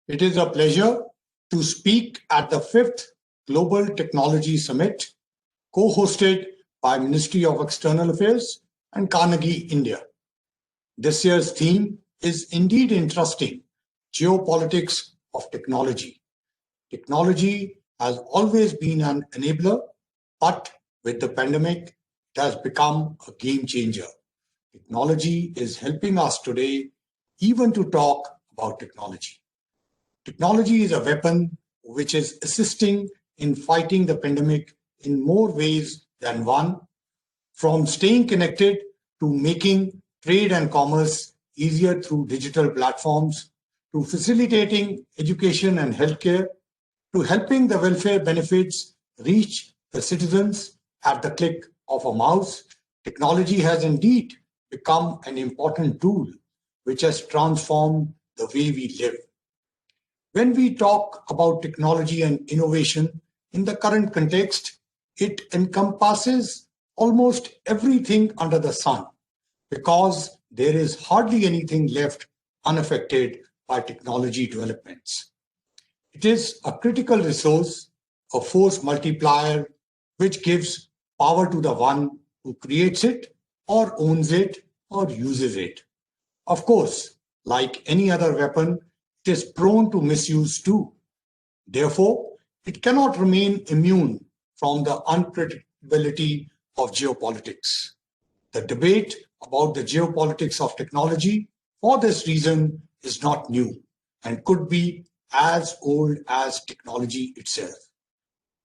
It is a pleasure to speak at the 5th Global Technology Summit, co-hosted by Ministry of External Affairs and Carnegie, India. This year's theme is indeed interesting: geopolitics of technology. Technology has always been an enabler, but with the pandemic, it has become a game changer. Technology is helping us today even to talk about technology. Technology is a weapon which is assisting in fighting the pandemic in more ways than one, from staying connected to making trade and commerce easier through digital platforms, to facilitating education and healthcare, to helping the welfare benefits reach the citizens at the click of a mouse. Technology has indeed become an important tool which has transformed the way we live. When we talk about technology and innovation in the current context, it encompasses almost everything under the sun, because there is hardly anything left unaffected by technology developments. It is a critical resource, a force multiplier, which gives power to the one who creates it or owns it or uses it. Of course, like any other weapon, it is prone to misuse too. Therefore, it cannot remain immune from the unpredictability of geopolitics. The debate about the geopolitics of technology, for this reason, is not new and could be as old as technology itself.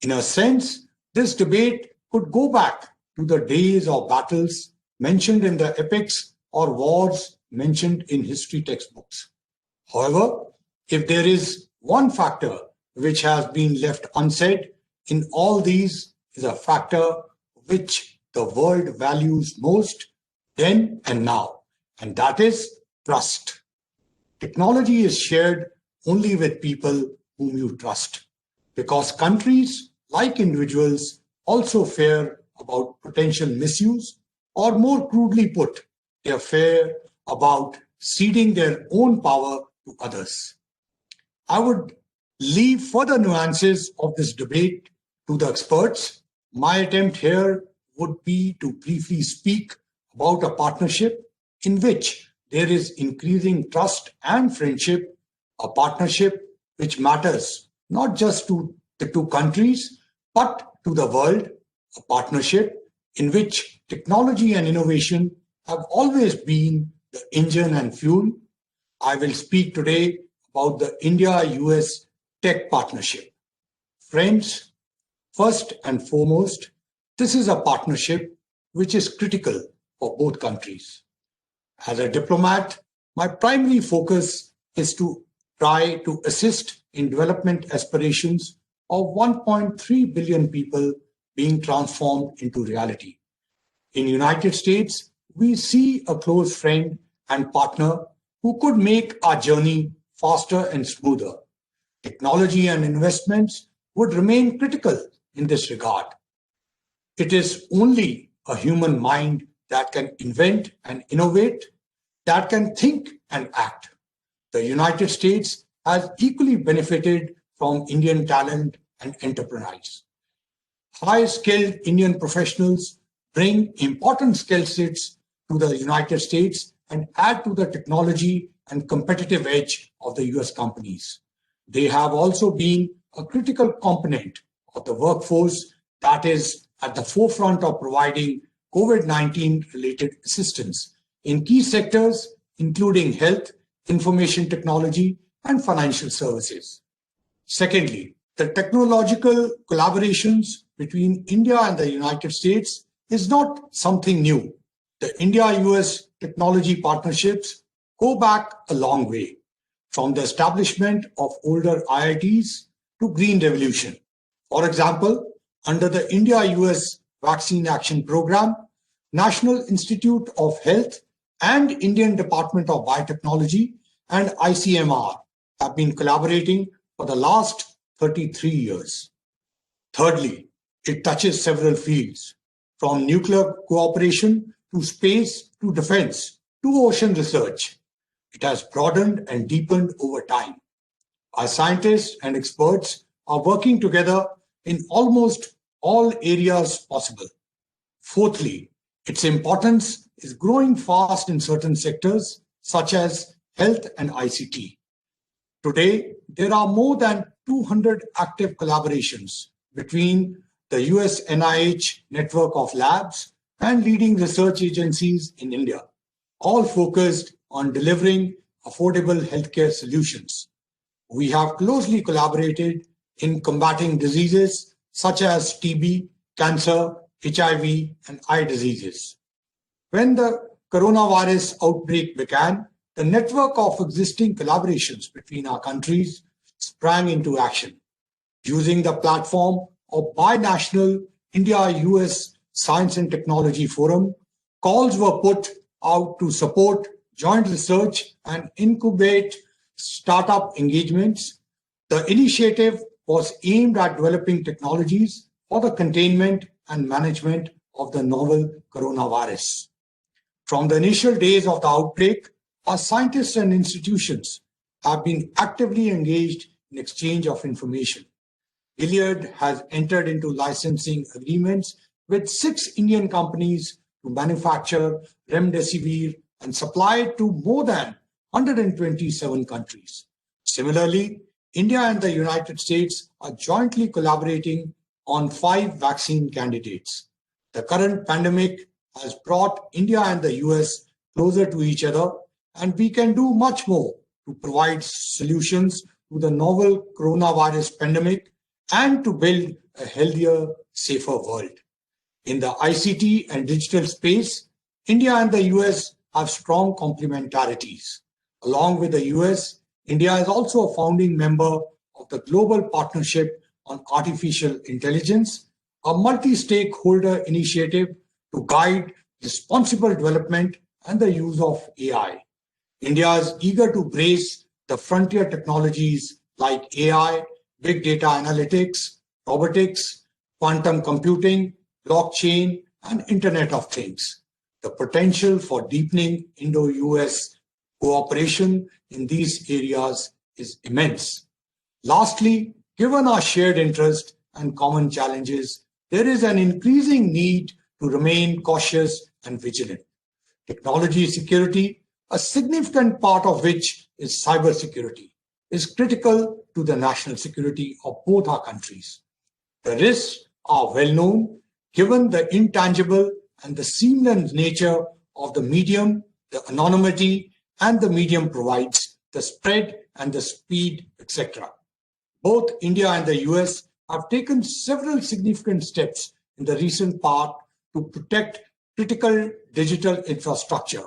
In a sense, this debate could go back to the days of battles mentioned in the epics or wars mentioned in history textbooks. However, if there is one factor which has been left unsaid in all these, is a factor which the world values most then and now, and that is trust. Technology is shared only with people whom you trust, because countries, like individuals, also fear about potential misuse, or more crudely put, they fear about ceding their own power to others. I would leave further nuances of this debate to the experts. My attempt here would be to briefly speak about a partnership in which there is increasing trust and friendship, a partnership which matters not just to the two countries, but to the world, a partnership in which technology and innovation have always been the engine and fuel. I will speak today about the India-US tech partnership. Friends, first and foremost, this is a partnership which is critical for both countries. As a diplomat, my primary focus is to try to assist in development aspirations of 1.3 billion people being transformed into reality. In the United States, we see a close friend and partner who could make our journey faster and smoother. Technology and investments would remain critical in this regard. It is only a human mind that can invent and innovate, that can think and act. The United States has equally benefited from Indian talent and enterprise. High-skilled Indian professionals bring important skill sets to the United States and add to the technology and competitive edge of the US companies. They have also been a critical component of the workforce that is at the forefront of providing COVID-19 related assistance in key sectors, including health, information technology, and financial services. Secondly, the technological collaborations between India and the United States is not something new. The India-US technology partnerships go back a long way, from the establishment of older IITs to Green Revolution. For example, under the India-US Vaccine Action Program, National Institute of Health and Indian Department of Biotechnology and ICMR have been collaborating for the last 33 years. Thirdly, it touches several fields, from nuclear cooperation to space to defense to ocean research. It has broadened and deepened over time. Our scientists and experts are working together in almost all areas possible. Fourthly, its importance is growing fast in certain sectors such as health and ICT. Today, there are more than 200 active collaborations between the US NIH network of labs and leading research agencies in India, all focused on delivering affordable healthcare solutions. We have closely collaborated in combating diseases such as TB, cancer, HIV, and eye diseases. When the coronavirus outbreak began, the network of existing collaborations between our countries sprang into action. Using the platform of binational India-US Science and Technology Forum, calls were put out to support joint research and incubate startup engagements. The initiative was aimed at developing technologies for the containment and management of the novel coronavirus. From the initial days of the outbreak, our scientists and institutions have been actively engaged in exchange of information. Gilead has entered into licensing agreements with 6 Indian companies to manufacture remdesivir and supply it to more than 127 countries. Similarly, India and the United States are jointly collaborating on 5 vaccine candidates. The current pandemic has brought India and the US closer to each other, and we can do much more to provide solutions to the novel coronavirus pandemic and to build a healthier, safer world. In the ICT and digital space, India and the US have strong complementarities. Along with the US, India is also a founding member of the Global Partnership on Artificial Intelligence, a multi-stakeholder initiative to guide responsible development and the use of AI. India is eager to embrace the frontier technologies like AI, big data analytics, robotics, quantum computing, blockchain, and Internet of Things. The potential for deepening Indo-US cooperation in these areas is immense. Lastly, given our shared interest and common challenges, there is an increasing need to remain cautious and vigilant. Technology security, a significant part of which is cybersecurity, is critical to the national security of both our countries. The risks are well known, given the intangible and the seamless nature of the medium, the anonymity, and the medium provides, the spread and the speed, etc. Both India and the US have taken several significant steps in the recent past to protect critical digital infrastructure.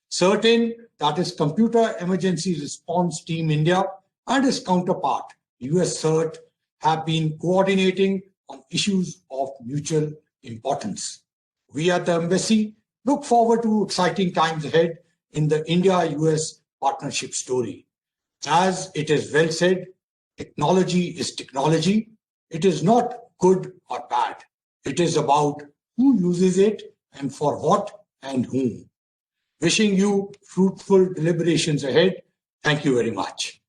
Certain, that is Computer Emergency Response Team India and its counterpart, US CERT, have been coordinating on issues of mutual importance. We at the Embassy look forward to exciting times ahead in the India-US partnership story. As it is well said, technology is technology. It is not good or bad. It is about who uses it and for what and whom. Wishing you fruitful deliberations ahead. Thank you very much.